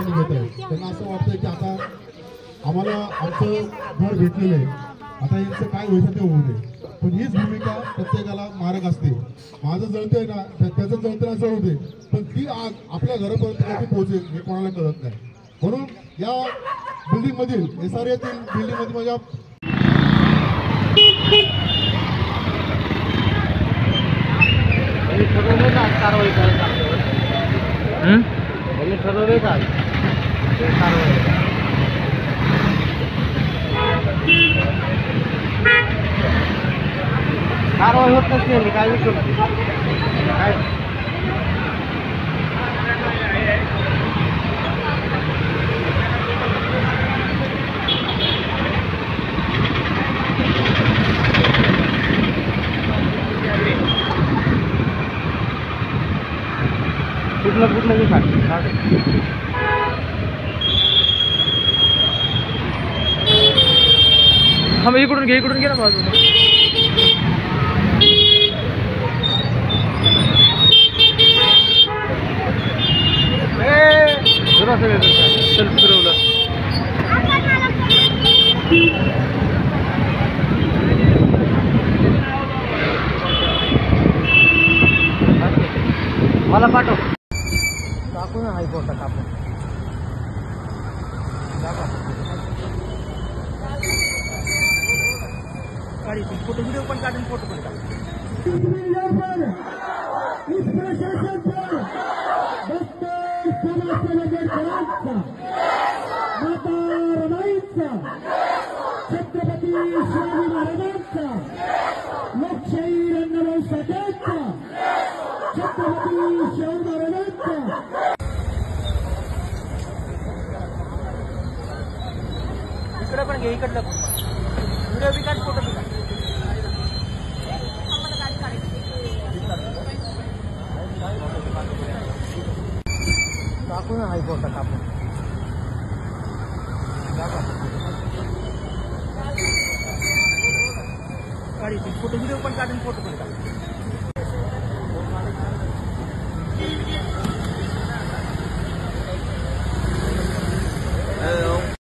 ठिकाणी घेत आहेत. त्यांना असं वाटतंय की आता आम्हाला आमचं घर भेटलेलं आहे, आता यांचं काय होईल ते होऊ दे. पण हीच भूमिका प्रत्येकाला मारक असते. माझं जळतंय ना त्याचं जळतं जळू दे, पण ती आग आपल्या घरापर्यंत कधी पोहोचेल हे कोणाला कळत नाही. म्हणून या बिल्डिंग मधील SRAतील बिल्डिंग मध्ये माझ्या ठरवले का कारवाई करायला ठरवले का कारवाई होत नसते काय विषय काय कुठलं बी सांग हा मग इकडून घे ना बाजूला सेल्फ फिरवलं मला पाठव टाकू ना हायकोर्टात आपण गाडी फोटो व्हिडिओ पण काढून फोटो पण काढ इस प्रशासन पर डॉक्टर समाजनगरकरांचा माता रमाईंचा छत्रपती शिवाजी महाराजांचा लोकशाही अण्णाभाऊ साठेंचा छत्रपती शिवाजी महाराजांचा इकडे पण घे इकडलं व्हिडिओ बी काढ फोटो बी काढ टाकू ना हायकोर्टात आपण गाडी फोटो व्हिडिओ पण काढून फोटो पण काढ